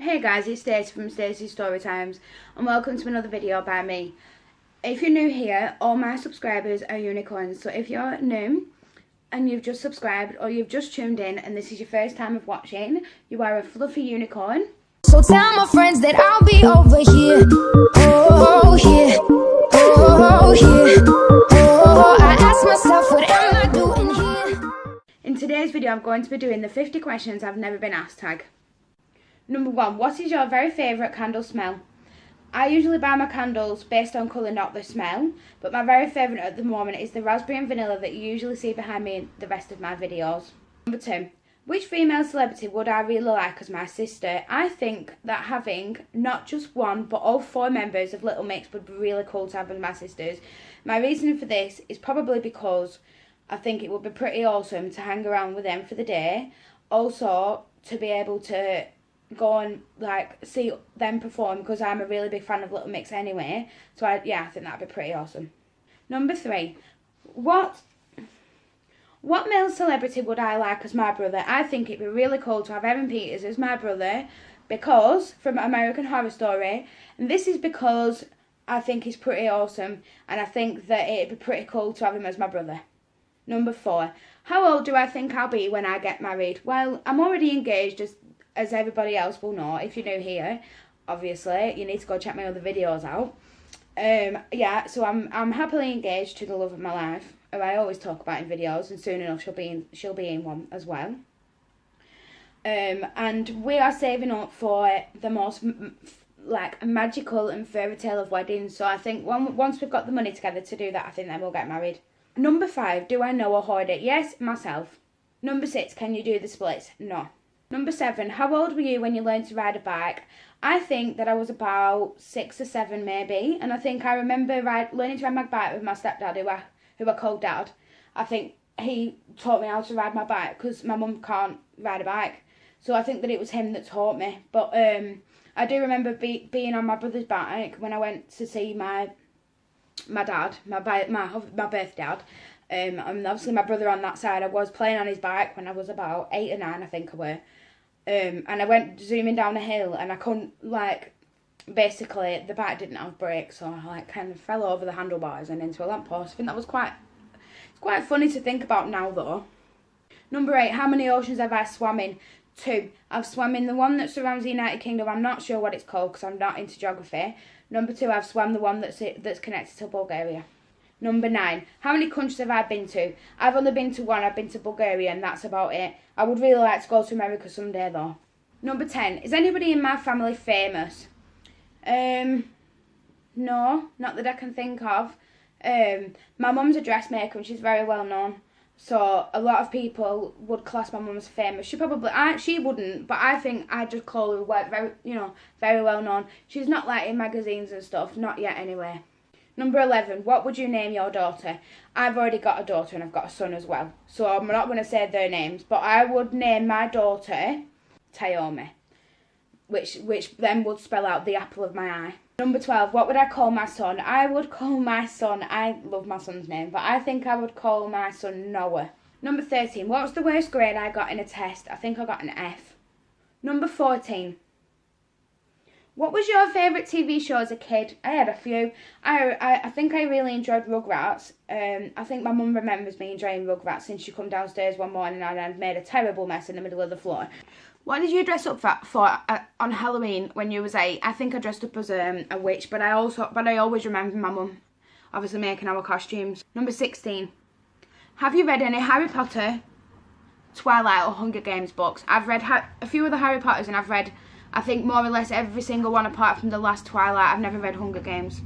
Hey guys, it's Stacey from Stacey's Story Times and welcome to another video by me. If you're new here, all my subscribers are unicorns, so if you're new and you've just subscribed or you've just tuned in and this is your first time of watching, you are a fluffy unicorn. So tell my friends that I'll be over here. Oh, here. Oh, here. Oh, I ask myself, what am I doing here? In today's video, I'm going to be doing the 50 questions I've never been asked tag. Number 1, what is your very favourite candle smell? I usually buy my candles based on colour, not the smell, but my very favourite at the moment is the raspberry and vanilla that you usually see behind me in the rest of my videos. Number 2, which female celebrity would I really like as my sister? I think that having not just one but all 4 members of Little Mix would be really cool to have as my sisters. My reason for this is probably because I think it would be pretty awesome to hang around with them for the day. Also, to be able to go and see them perform, because I'm a really big fan of Little Mix anyway. So I think that'd be pretty awesome. Number 3, what male celebrity would I like as my brother? I think it'd be really cool to have Evan Peters as my brother, because from American Horror Story, and this is because I think he's pretty awesome and I think that it'd be pretty cool to have him as my brother. Number 4, how old do I think I'll be when I get married? Well, I'm already engaged, as everybody else will know. If you're new here, obviously, you need to go check my other videos out. So I'm happily engaged to the love of my life, who I always talk about in videos, and soon enough she'll be in one as well. And we are saving up for the most magical and fairy tale of weddings. So I think once we've got the money together to do that, I think then we'll get married. Number 5, do I know or hoard it? Yes, myself. Number 6, can you do the splits? No. Number 7, how old were you when you learned to ride a bike? I think that I was about 6 or 7 maybe, and I think I remember learning to ride my bike with my stepdad, who I called Dad. I think he taught me how to ride my bike because my mum can't ride a bike, so I think that it was him that taught me. But I do remember being on my brother's bike when I went to see my dad, my birth dad. And obviously my brother on that side. I was playing on his bike when I was about 8 or 9, I think I were. And I went zooming down a hill and I couldn't, basically the bike didn't have brakes, so I kind of fell over the handlebars and into a lamppost. I think that was it's quite funny to think about now though. Number 8, how many oceans have I swam in? 2. I've swam in the one that surrounds the United Kingdom. I'm not sure what it's called because I'm not into geography. Number 2, I've swam the one that's connected to Bulgaria. Number 9, how many countries have I been to? I've only been to one. I've been to Bulgaria and that's about it. I would really like to go to America someday though. Number 10, is anybody in my family famous? No, not that I can think of. My mum's a dressmaker and she's very well known. So a lot of people would class my mum as famous. She wouldn't, but I think I'd just call her very well known. She's not in magazines and stuff, not yet anyway. Number 11, what would you name your daughter? I've already got a daughter and I've got a son as well, so I'm not going to say their names, but I would name my daughter Taomi, which then would spell out the apple of my eye. Number 12, what would I call my son? I would call my son, I love my son's name, but I think I would call my son Noah. Number 13, what was the worst grade I got in a test? I think I got an F. Number 14, what was your favourite TV show as a kid? I had a few. I think I really enjoyed Rugrats. I think my mum remembers me enjoying Rugrats since she come downstairs one morning and I'd made a terrible mess in the middle of the floor. What did you dress up for on Halloween when you was 8? I think I dressed up as a witch, but I always remember my mum obviously making our costumes. Number 16. Have you read any Harry Potter, Twilight or Hunger Games books? I've read a few of the Harry Potters and I've read, I think, more or less every single one apart from the last Twilight. I've never read Hunger Games.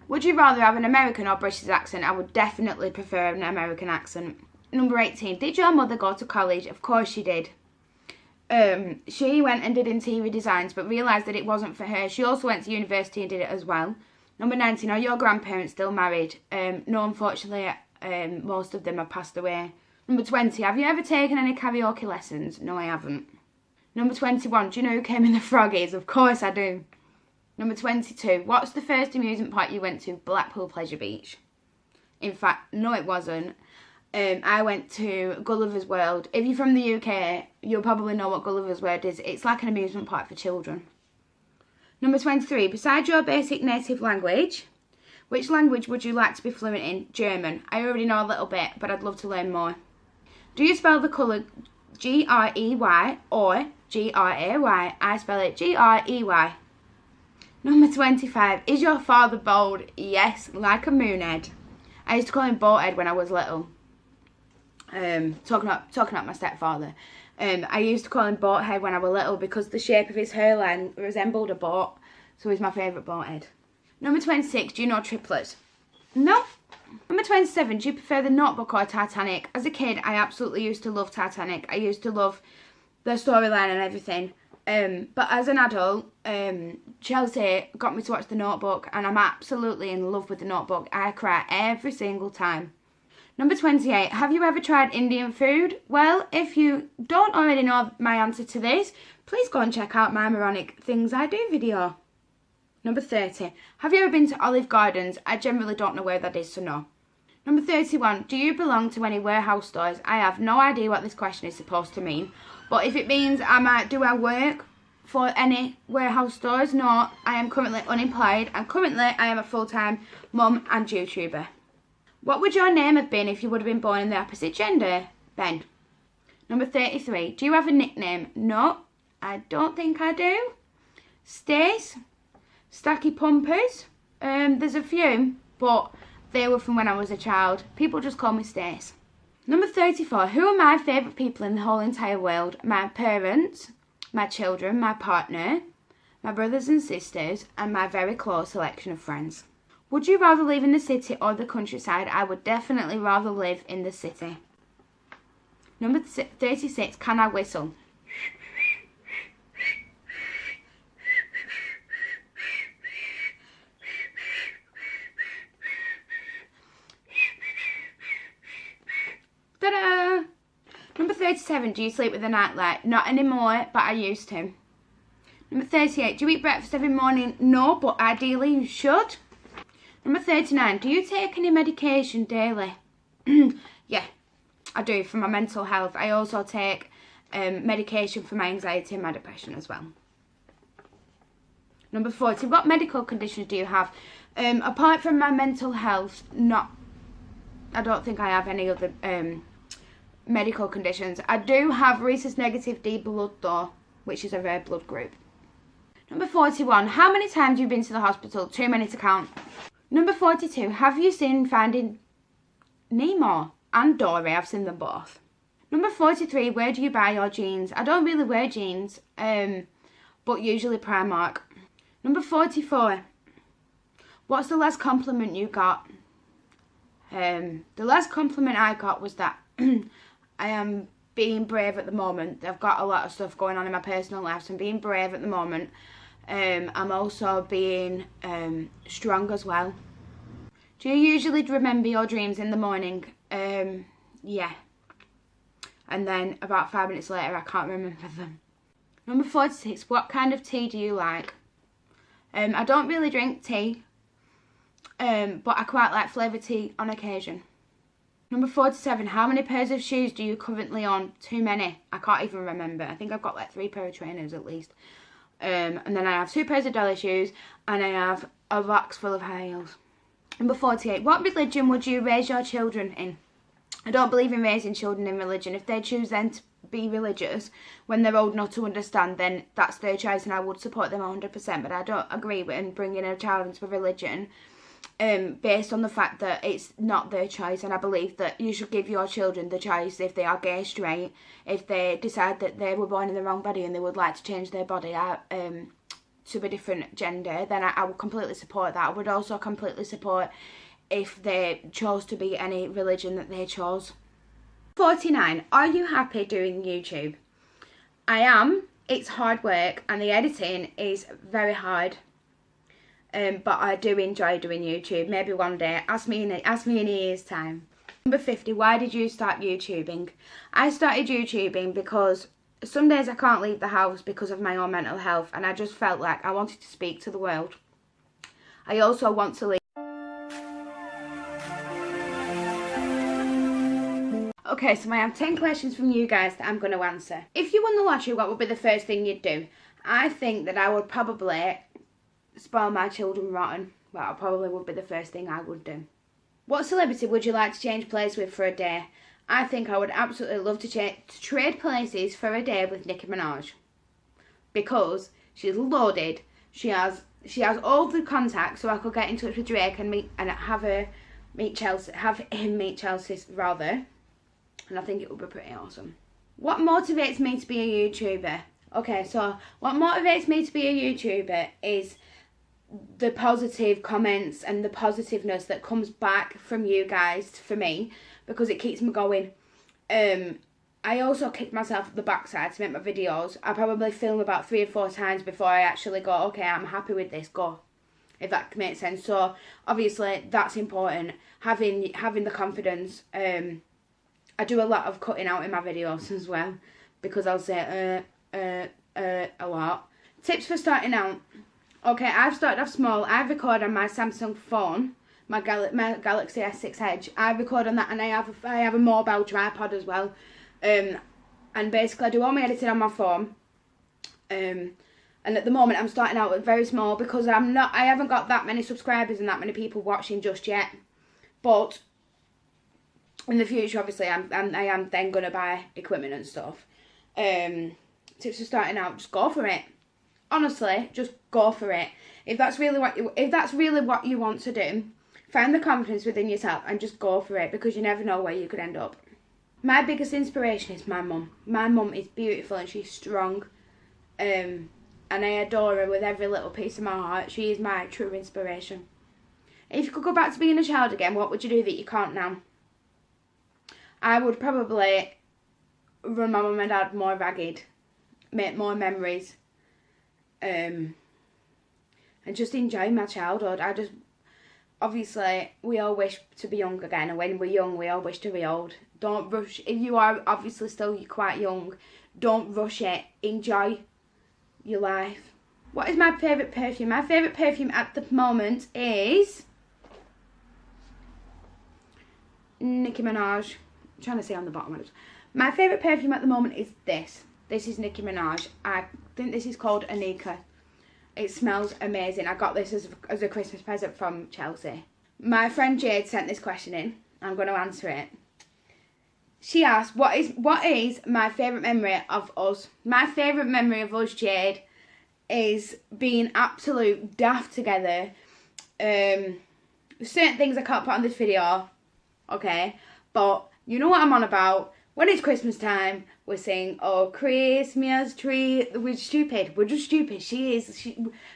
Would you rather have an American or British accent? I would definitely prefer an American accent. Number 18. Did your mother go to college? Of course she did. She went and did interior designs but realised that it wasn't for her. She also went to university and did it as well. Number 19. Are your grandparents still married? No, unfortunately, most of them have passed away. Number 20. Have you ever taken any karaoke lessons? No, I haven't. Number 21, do you know who came in the Froggies? Of course I do. Number 22, what's the first amusement park you went to? Blackpool Pleasure Beach. In fact, no it wasn't. I went to Gulliver's World. If you're from the UK, you'll probably know what Gulliver's World is. It's like an amusement park for children. Number 23, besides your basic native language, which language would you like to be fluent in? German. I already know a little bit, but I'd love to learn more. Do you spell the colour G-R-E-Y or G-R-A-Y? I spell it G-R-E-Y. Number 25, is your father bald? Yes, like a moonhead. I used to call him Boathead when I was little. Talking about my stepfather. I used to call him Boathead when I was little because the shape of his hairline resembled a boat. So he's my favourite Boathead. Number 26, do you know triplets? No. Number 27, do you prefer The Notebook or Titanic? As a kid, I absolutely used to love Titanic. I used to love the storyline and everything. But as an adult, Chelsea got me to watch The Notebook, and I'm absolutely in love with The Notebook. I cry every single time. Number 28, have you ever tried Indian food? Well, if you don't already know my answer to this, please go and check out my moronic Things I Do video. Number 30, have you ever been to Olive Gardens? I generally don't know where that is, so no. Number 31, do you belong to any warehouse stores? I have no idea what this question is supposed to mean, but if it means do I work for any warehouse stores? No, I am currently unemployed, and currently I am a full-time mum and YouTuber. What would your name have been if you would have been born in the opposite gender? Ben. Number 33. Do you have a nickname? No, I don't think I do. Stace. Stacky Pumpers. There's a few, but they were from when I was a child. People just call me Stace. Number 34. Who are my favourite people in the whole entire world? My parents, my children, my partner, my brothers and sisters, and my very close selection of friends. Would you rather live in the city or the countryside? I would definitely rather live in the city. Number 36, can I whistle? Ta-da! Number 37, do you sleep with a nightlight? Not anymore, but I used to. Number 38, do you eat breakfast every morning? No, but ideally you should. Number 39, do you take any medication daily? Yeah, I do, for my mental health. I also take medication for my anxiety and my depression as well. Number 40, what medical conditions do you have? Apart from my mental health, I don't think I have any other medical conditions. I do have rhesus negative D blood though, which is a rare blood group. Number 41, how many times have you been to the hospital? Too many to count. Number 42, have you seen Finding Nemo and Dory? I've seen them both. Number 43, where do you buy your jeans? I don't really wear jeans, but usually Primark. Number 44, what's the last compliment you got? The last compliment I got was that I am being brave at the moment. I've got a lot of stuff going on in my personal life, so I'm being brave at the moment. I'm also being strong as well. Do you usually remember your dreams in the morning? Yeah. And then about 5 minutes later, I can't remember them. Number 46, what kind of tea do you like? I don't really drink tea, but I quite like flavoured tea on occasion. Number 47, how many pairs of shoes do you currently own? Too many. I can't even remember. I think I've got like 3 pair of trainers at least. And then I have 2 pairs of dolly shoes, and I have a box full of high heels. Number 48, what religion would you raise your children in? I don't believe in raising children in religion. If they choose then to be religious when they're old enough to understand, then that's their choice and I would support them 100%. But I don't agree with bringing a child into a religion based on the fact that it's not their choice. And I believe that you should give your children the choice if they are gay, straight, if they decide that they were born in the wrong body and they would like to change their body to a different gender, then I would completely support that. I would also completely support if they chose to be any religion that they chose. 49. Are you happy doing YouTube? I am. It's hard work and the editing is very hard. But I do enjoy doing YouTube. Maybe one day. Ask me in a year's time. Number 50. Why did you start YouTubing? I started YouTubing because some days I can't leave the house because of my own mental health, and I just felt like I wanted to speak to the world. I also want to leave. Okay, so I have 10 questions from you guys that I'm going to answer. If you won the lottery, what would be the first thing you'd do? I think that I would probably spoil my children rotten. Well, that probably would be the first thing I would do. What celebrity would you like to change place with for a day? I think I would absolutely love to trade places for a day with Nicki Minaj. Because she's loaded. She has all the contacts, so I could get in touch with Drake and have him meet Chelsea rather. And I think it would be pretty awesome. What motivates me to be a YouTuber? Okay, so what motivates me to be a YouTuber is the positive comments and the positiveness that comes back from you guys for me, because it keeps me going. I also kick myself at the backside to make my videos. I probably film about 3 or 4 times before I actually go, okay, I'm happy with this, go. If that makes sense. So obviously that's important. Having the confidence. I do a lot of cutting out in my videos as well, because I'll say a lot. Tips for starting out. Okay, I've started off small. I record on my Samsung phone, my Galaxy S6 Edge. I record on that, and I have a mobile tripod as well. And basically I do all my editing on my phone. And at the moment I'm starting out with very small, because I haven't got that many subscribers and that many people watching just yet. But in the future, obviously, I am then gonna buy equipment and stuff. Tips for starting out: just go for it. Honestly, just go for it. If that's really what you want to do, find the confidence within yourself and just go for it, because you never know where you could end up. My biggest inspiration is my mum. My mum is beautiful and she's strong. And I adore her with every little piece of my heart. She is my true inspiration. If you could go back to being a child again, what would you do that you can't now? I would probably run my mum and dad more ragged, make more memories, and just enjoy my childhood. Obviously, we all wish to be young again, and when we're young, we all wish to be old. Don't rush. If you are obviously still quite young, don't rush it. Enjoy your life. What is my favourite perfume? My favourite perfume at the moment is Nicki Minaj. I'm trying to say on the bottom of it. My favourite perfume at the moment is this. This is Nicki Minaj. I think this is called Anika. It smells amazing. I got this as a Christmas present from Chelsea. My friend Jade sent this question in. I'm going to answer it. She asked, what is my favourite memory of us? My favourite memory of us, Jade, is being absolute daft together. Certain things I can't put on this video, okay? But you know what I'm on about. When it's Christmas time, we sing, oh, Christmas tree. We're stupid. We're just stupid.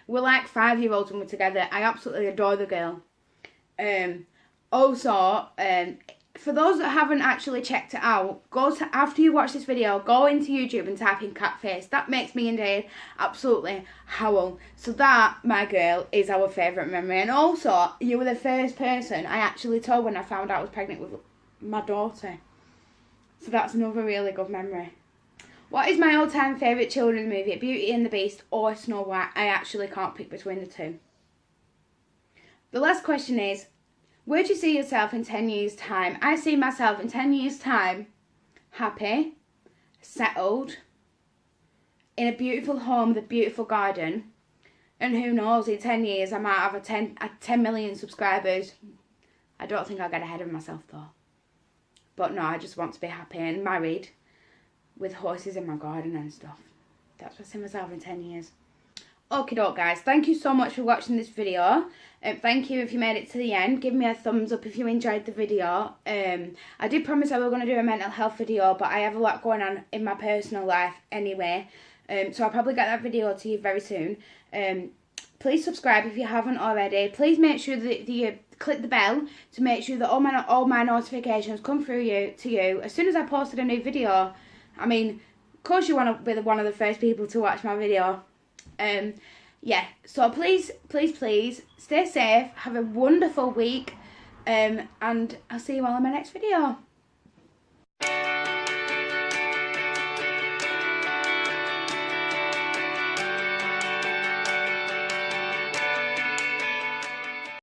We're like 5-year-olds when we're together. I absolutely adore the girl. Also, for those that haven't actually checked it out, after you watch this video, go into YouTube and type in Catface. That makes me and Dave absolutely howl. So that, my girl, is our favourite memory. And also, you were the first person I actually told when I found out I was pregnant with my daughter. So that's another really good memory. What is my all-time favourite children's movie? Beauty and the Beast or Snow White? I actually can't pick between the two. The last question is, where do you see yourself in 10 years' time? I see myself in 10 years' time happy, settled, in a beautiful home with a beautiful garden. And who knows, in 10 years I might have 10 million subscribers. I don't think I'll get ahead of myself though. But no, I just want to be happy and married with horses in my garden and stuff. That's what I see myself in 10 years. Okie doke, guys. Thank you so much for watching this video. Thank you if you made it to the end. Give me a thumbs up if you enjoyed the video. I did promise I was going to do a mental health video, but I have a lot going on in my personal life anyway. So I'll probably get that video to you very soon. Please subscribe if you haven't already. Please make sure that you click the bell to make sure that all my notifications come through to you as soon as I posted a new video. I mean, of course you want to be one of the first people to watch my video. Yeah, so please stay safe, have a wonderful week, and I'll see you all in my next video.